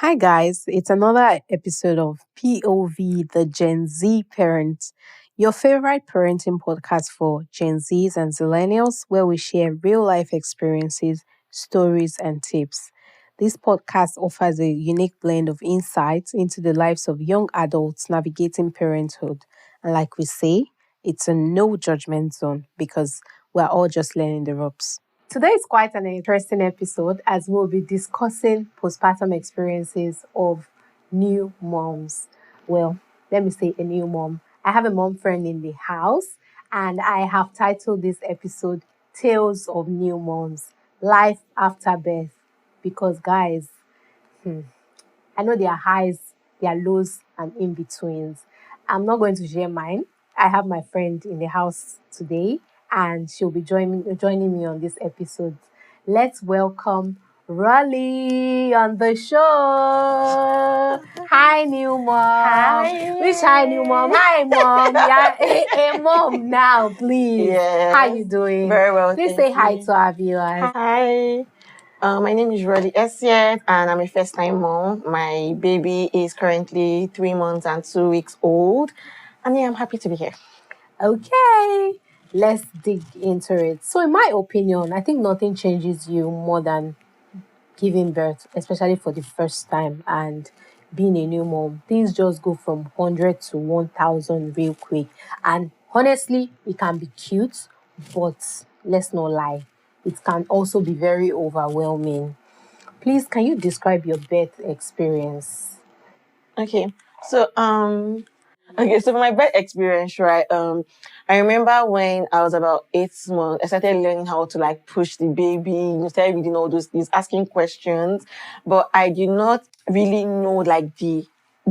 Hi, guys. It's another episode of POV, the Gen Z Parent, your favorite parenting podcast for Gen Zs and Zillennials, where we share real life experiences, stories, and tips. This podcast offers a unique blend of insights into the lives of young adults navigating parenthood. And like we say, it's a no judgment zone because we're all just learning the ropes. Today is quite an interesting episode as we'll be discussing postpartum experiences of new moms. Well, let me say a new mom. I have a mom friend in the house and I have titled this episode Tales of New Moms, Life After Birth. Because guys, I know there are highs, there are lows, and in betweens. I'm not going to share mine. I have my friend in the house today, and she'll be joining me on this episode. Let's welcome Raleigh on the show. Hi, new mom. Hi. Which hi, new mom? Hi, mom. Yeah, a mom now, please. Yes. How you doing? Very well. Please thank say hi you. to our viewers. Hi. My name is Raleigh Esiet, and I'm a first-time mom. My baby is currently 3 months and 2 weeks old, and yeah, I'm happy to be here. Okay, let's dig into it. So, in my opinion, I think nothing changes you more than giving birth, especially for the first time and being a new mom. Things just go from 100 to 1000 real quick. And honestly, it can be cute, but let's not lie, it can also be very overwhelming. Please, can you describe your birth experience? Okay. So my birth experience, right? I remember when I was about 8 months, I started learning how to like push the baby, started reading all those things, asking questions, but I did not really know like the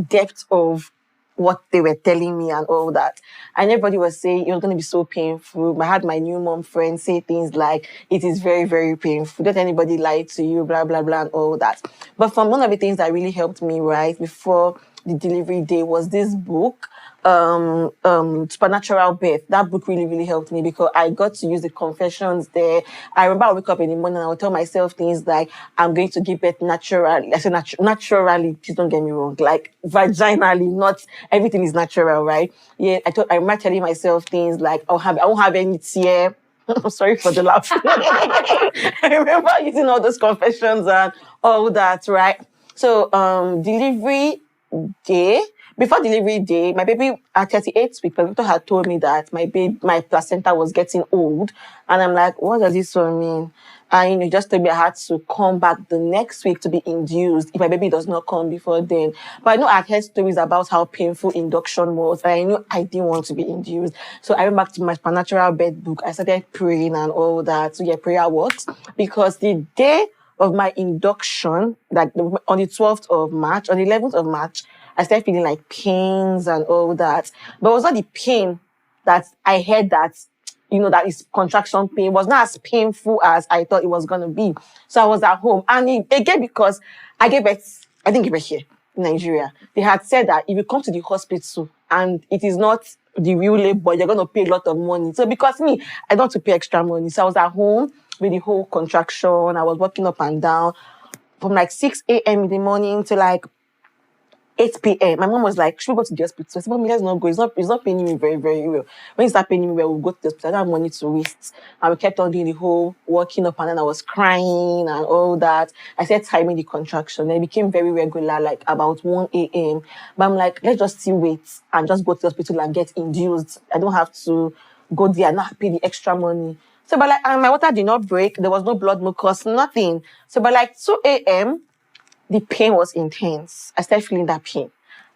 depth of what they were telling me and all that. And everybody was saying it was going to be so painful. I had my new mom friend say things like, it is very, very painful. Don't anybody lie to you, blah, blah, blah, and all that. But from one of the things that really helped me, right, before the delivery day was this book, Supernatural Birth. That book really, really helped me because I got to use the confessions there. I remember I wake up in the morning and I would tell myself things like, I'm going to give birth naturally. I say naturally, please don't get me wrong, like vaginally, not everything is natural, right? Yeah, I remember telling myself things like, I won't have any tear. I'm sorry for the laugh. I remember using all those confessions and all that, right? So, delivery day, before delivery day, my baby at 38 weeks, my doctor had told me that my placenta was getting old. And I'm like, what does this one mean? And just told me I had to come back the next week to be induced if my baby does not come before then. But I know I've heard stories about how painful induction was, and I knew I didn't want to be induced. So I went back to my supernatural birth book. I started praying and all that. So yeah, prayer works. Because the day of my induction, like on the 12th of March, on the 11th of March, I started feeling like pains and all that. But it was not the pain that I heard that, that is contraction pain. It was not as painful as I thought it was going to be. So I was at home. And again, because I didn't give birth here in Nigeria. They had said that if you come to the hospital and it is not the real labor, you're going to pay a lot of money. So because I don't want to pay extra money. So I was at home with the whole contraction. I was walking up and down from like 6 a.m. in the morning to like 8 p.m. My mom was like, should we go to the hospital? I said, Mommy, let's not go. It's not paying me very, very well. When it start paying me well, we'll go to the hospital. I don't have money to waste. And we kept on doing the whole walking up and then I was crying and all that. I started timing the contraction. And it became very regular, like about 1 a.m. But I'm like, let's just still wait and just go to the hospital and get induced. I don't have to go there and not pay the extra money. So, but like, and my water did not break. There was no blood mucus, nothing. So, by like 2 a.m., the pain was intense. I started feeling that pain.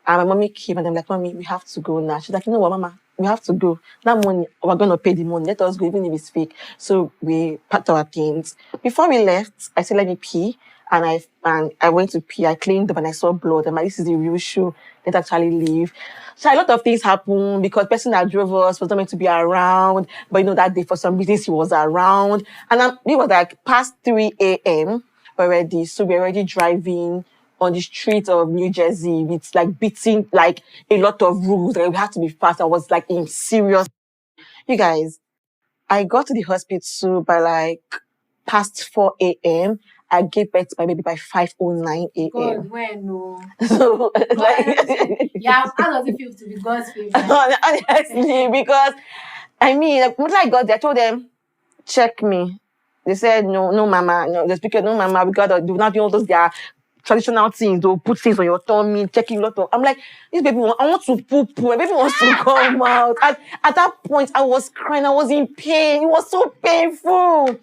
And my mommy came and I'm like, Mommy, we have to go now. She's like, you know what, Mama, we have to go. That money, we're going to pay the money. Let us go, even if it's fake. So we packed our things. Before we left, I said, let me pee. And I went to pee. I cleaned up and I saw blood. I'm like, this is the real shoe. Let's actually leave. So a lot of things happened because the person that drove us was not meant to be around. But that day, for some reason, he was around. And it was like past 3 a.m. already. So we're already driving on the streets of New Jersey with like beating like a lot of rules. Like, we had to be fast. I was like in serious. You guys, I got to the hospital by like past 4 a.m. I gave birth to my baby by 5:09 a.m. God, when no. So Yeah, how does it feel to be God's favorite? honestly, because I mean, like, once I got there, I told them, check me. They said, no, no, mama, no, the speaker, no, mama, we gotta do not do all those their traditional things. They'll put things on your tummy, checking a lot of. I'm like, this baby, I want to poo poo. My baby wants to come out. At that point, I was crying. I was in pain. It was so painful.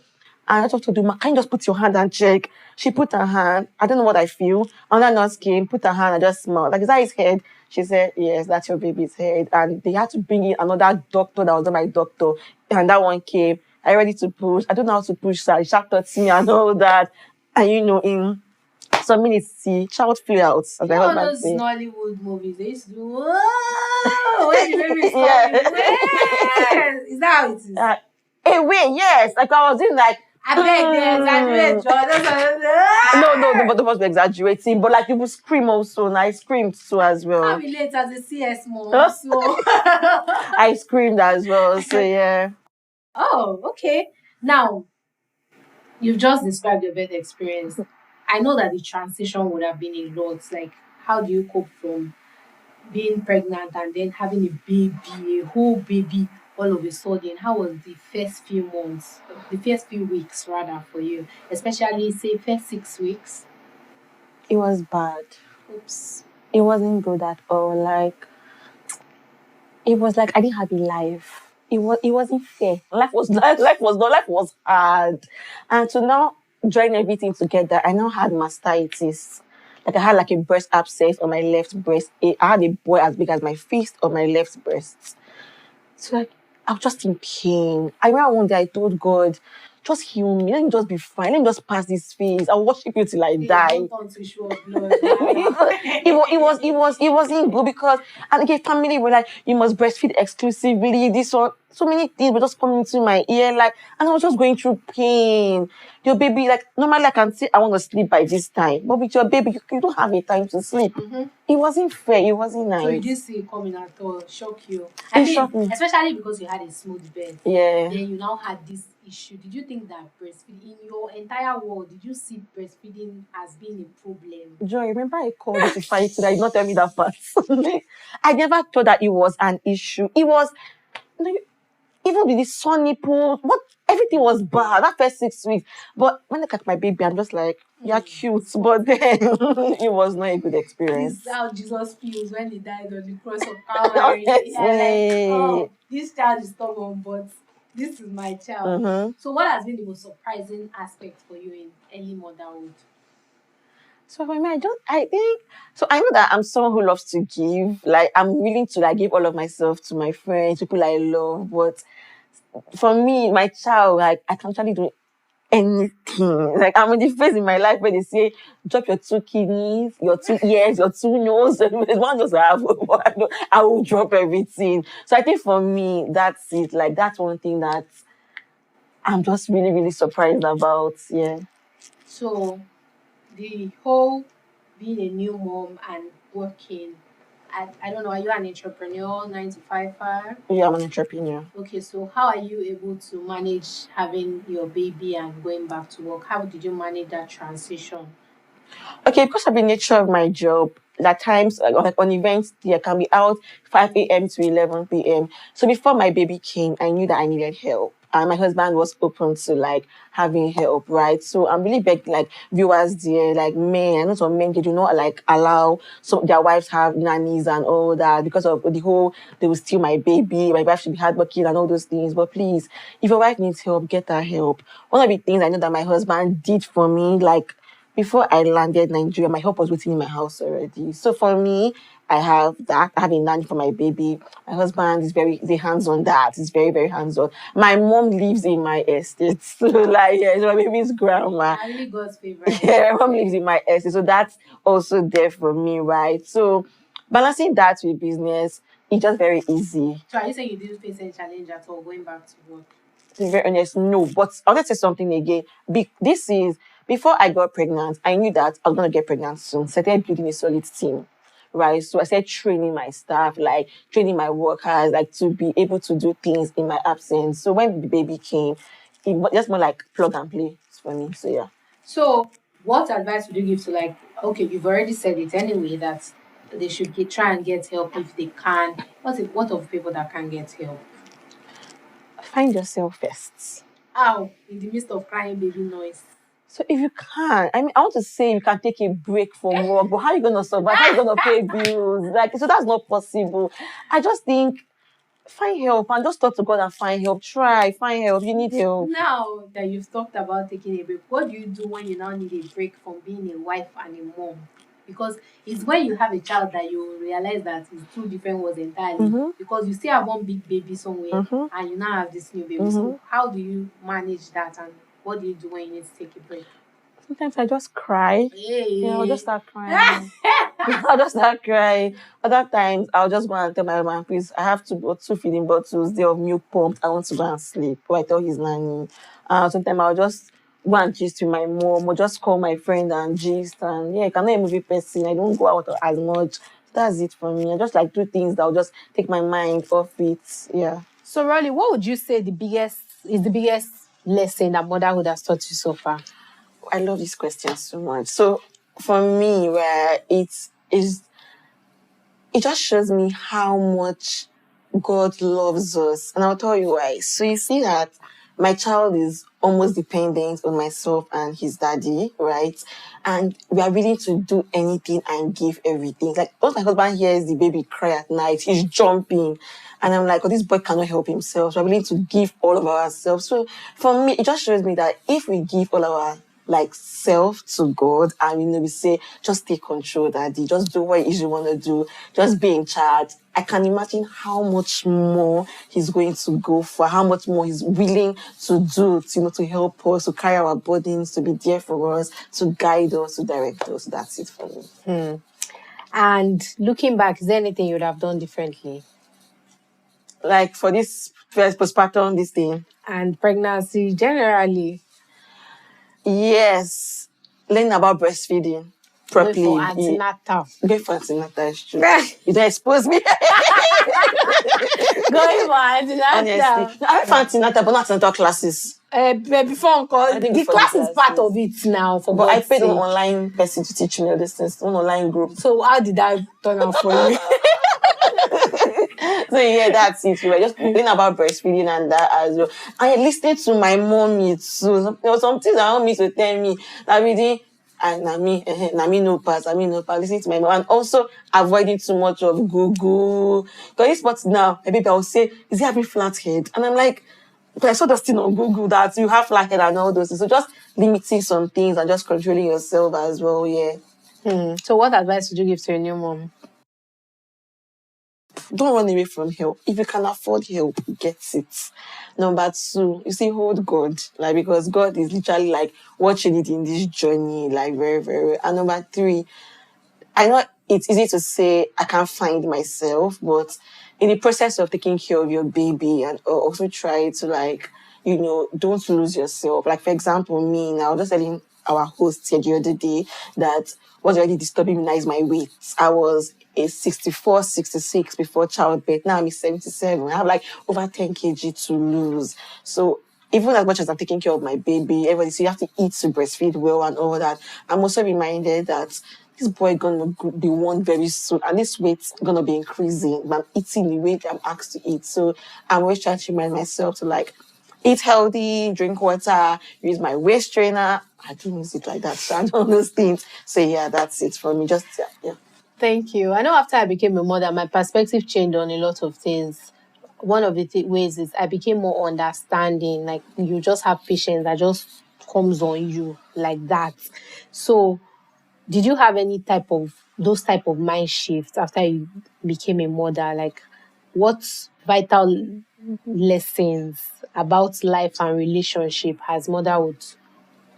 And I just to do, can you just put your hand and check? She put her hand. I don't know what I feel. Another nurse came, put her hand, I just smiled. Like, is that his head? She said, yes, that's your baby's head. And they had to bring in another doctor that was not my doctor. And that one came. I ready to push. I don't know how to push, sir. She touched me and all that. And in some minutes, see, child flew out. As my husband those say. Nollywood movies, they used to do, whoa, when the baby is coming, where? Is that how it is? Hey, wait, yes. Like I was in like. I beg they exaggerate, John. No, the was exaggerating, but like people scream also, and I screamed too as well. I relate as a CS mom, so I screamed as well. So yeah. Oh, okay. Now you've just described your birth experience. I know that the transition would have been a lot. Like, how do you cope from being pregnant and then having a baby, a whole baby all of a sudden? How was the first few months, the first few weeks rather for you, especially say first 6 weeks? It was bad. Oops. It wasn't good at all. Like it was like I didn't have a life. It wasn't fair. Life was hard. And to now join everything together, I now had mastitis. Like I had like a breast abscess on my left breast. I had a boy as big as my fist on my left breast. So like I was just in pain. I remember one day I told God, just heal me. Let me just be fine. Let me just pass this phase. I'll worship you till I die. Don't turn to show of blood. It wasn't good because and again family were like, you must breastfeed exclusively. This one, so many things were just coming into my ear, like, and I was just going through pain. Your baby, like normally I can say I want to sleep by this time, but with your baby, you don't have a time to sleep. Mm-hmm. It wasn't fair. It wasn't nice. So you didn't see it coming at all. Shock you. Shocked me. Especially because you had a smooth birth. Yeah. Then you now had this issue. Did you think that breastfeeding in your entire world, did you see breastfeeding as being a problem? Joy, remember I called you to fight today. You did not tell me that part. I never thought that it was an issue. It was even with the sun nipple, everything was bad that first 6 weeks. But when I look at my baby, I'm just like, you're cute. But then it was not a good experience. This is how Jesus feels when he died on the cross of Calvary. Like, oh, this child is stubborn, but this is my child. Mm-hmm. So what has been the most surprising aspect for you in early motherhood? So for me, I know that I'm someone who loves to give. Like I'm willing to like give all of myself to my friends, people I love. But for me, my child, like I can actually do anything. Like I'm in the phase in my life where they say, drop your 2 kidneys, your 2 ears, your 2 nose. One just have, I will drop everything. So I think for me, that's it. Like that's one thing that I'm just really, really surprised about. Yeah. So the whole being a new mom and working, I don't know, are you an entrepreneur, 9 to 5? Yeah, I'm an entrepreneur. Okay, so how are you able to manage having your baby and going back to work? How did you manage that transition? Okay, because of the nature of my job, at times like on events, I can be out 5 a.m. to 11 p.m. So before my baby came, I knew that I needed help. And my husband was open to like having help, right? So I'm really begging like viewers there, like men, I know some men they do not like allow their wives have nannies and all that because of the whole they will steal my baby, my wife should be hardworking and all those things. But please, if your wife needs help, get her help. One of the things I know that my husband did for me, like before I landed Nigeria, my help was waiting in my house already. So for me, I have that. I have a nanny for my baby. My husband is very hands-on that. He's very, very hands-on. My mom lives in my estate. So like, yeah, so my baby's grandma. I really God's favorite. Yeah, my mom lives in my estate. So that's also there for me, right? So balancing that with business is just very easy. So are you saying you didn't face any challenge at all going back to work? To be very honest, no. But I'll just say something again. This is before I got pregnant, I knew that I was gonna get pregnant soon. So I started building a solid team, right? So I started training my staff, like training my workers, like to be able to do things in my absence. So when the baby came, it was just more like plug and play for me. So yeah. So What advice would you give to, like, okay, you've already said it anyway, that they should try and get help if they can. What of people that can't get help? Find yourself first. Ow, in the midst of crying baby noise. So if you can, I mean, I want to say you can take a break from work, but how are you going to survive? How are you going to pay bills? Like, so that's not possible. I just think find help and just talk to God and find help. Try, find help. You need help. Now that you've talked about taking a break, what do you do when you now need a break from being a wife and a mom? Because it's when you have a child that you realize that it's two different worlds entirely. Because you still have one big baby somewhere and you now have this new baby. So how do you manage that, and what do you do when you need to take a break? Sometimes I just cry. Hey. Yeah, I'll just start crying. I'll just start crying. Other times, I'll just go and tell my man, please, I have two feeding bottles there of milk pumped. I want to go and sleep. Or I tell his nanny. Sometimes I'll just go and gist with my mom or just call my friend and gist. And yeah, I cannot a movie person. I don't go out as much. That's it for me. I just like do things that will just take my mind off it. Yeah. So, Rolly, what would you say the biggest lesson that motherhood has taught you so far? I love this question so much. So for me, where it just shows me how much God loves us. And I'll tell you why. So you see that my child is almost dependent on myself and his daddy, right? And we are willing to do anything and give everything. Like, once my husband hears the baby cry at night, he's jumping. And I'm like, oh, this boy cannot help himself. So we're willing to give all of ourselves. So for me, it just shows me that if we give all our like self to God and we say, just take control, daddy, just do what it is you want to do, just be in charge. I can imagine how much more he's going to go for, how much more he's willing to do, to help us, to carry our burdens, to be there for us, to guide us, to direct us. That's it for me. And looking back, is there anything you would have done differently? Like for this first postpartum, this thing. And pregnancy generally. Yes. Learning about breastfeeding properly. Going for antenatal. Going for antenatal is true. You don't expose me. Going for antenatal. Honestly. I went for antenatal, but not antenatal classes. Before Uncle, the class is part of it now. But I paid an online person to teach me all these things, one online group. So how did that turn out for you? So yeah, that's it. We were just thinking about breastfeeding and that as well. I listened to my mommy too. There were some things I want me to tell me that really, and Nami no pass, listening to my mom, and also avoiding too much of Google. Because this spot now, my baby, I will say, is he having flat head? And I'm like, but I saw this thing on Google that you have flat head and all those things. So just limiting some things and just controlling yourself as well, yeah. So what advice would you give to a new mom? Don't run away from help. If you can afford help, get it. Number 2, you see, hold God. Like, because God is literally like what you need in this journey, like very, very. And number 3, I know it's easy to say I can't find myself, but in the process of taking care of your baby and also try to don't lose yourself. Like, for example, me now, just telling our host here the other day that what's already disturbing me now is my weight. I was a 64, 66 before childbirth. Now I'm a 77. I have like over 10 kg to lose. So even as much as I'm taking care of my baby, everybody say you have to eat to breastfeed well and all that. I'm also reminded that this boy gonna be one very soon, and this weight's gonna be increasing. But I'm eating the way I'm asked to eat. So I'm always trying to remind myself to eat healthy, drink water, use my waist trainer. I don't use it like that, so I don't those things. So yeah, that's it for me. Just yeah. Thank you. I know after I became a mother, my perspective changed on a lot of things. One of the ways is I became more understanding. Like, you just have patience that just comes on you like that. So did you have any those type of mind shifts after you became a mother? Like, what vital lessons about life and relationship has motherhood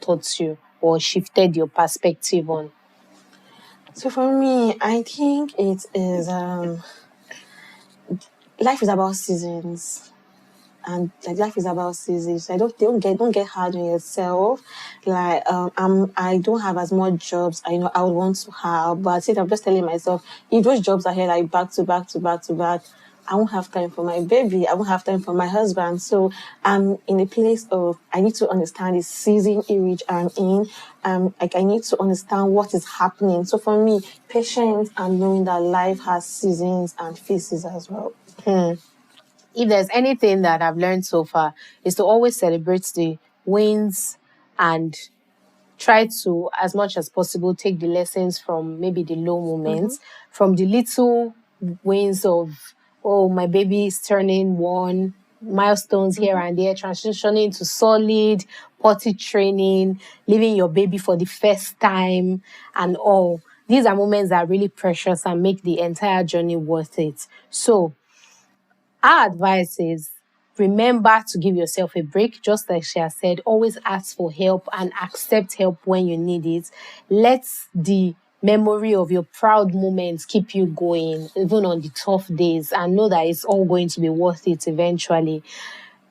taught you or shifted your perspective on? So for me, I think it is life is about seasons. And like life is about seasons. So don't get hard on yourself. Like I don't have as much jobs I would want to have, but since I'm just telling myself, if those jobs are here like back to back to back to back, I won't have time for my baby. I won't have time for my husband. So I'm in a place of I need to understand the season in which I'm in. Like I need to understand what is happening. So for me, patience and knowing that life has seasons and phases as well. If there's anything that I've learned so far, is to always celebrate the wins and try to, as much as possible, take the lessons from maybe the low moments, from the little wins of, oh, my baby is turning one, milestones here and there, transitioning to solid, potty training, leaving your baby for the first time, and all. These are moments that are really precious and make the entire journey worth it. So, our advice is remember to give yourself a break. Just like she has said, always ask for help and accept help when you need it. Let the memory of your proud moments keep you going, even on the tough days, and know that it's all going to be worth it eventually.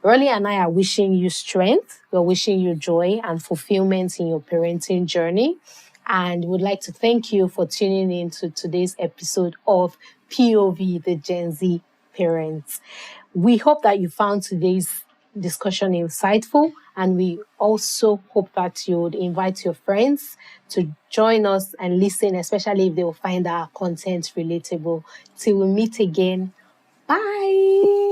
Rolly and I are wishing you strength. We're wishing you joy and fulfillment in your parenting journey. And would like to thank you for tuning in to today's episode of POV, the Gen Z parents. We hope that you found today's discussion insightful, and we also hope that you would invite your friends to join us and listen, especially if they will find our content relatable. Till we meet again, bye.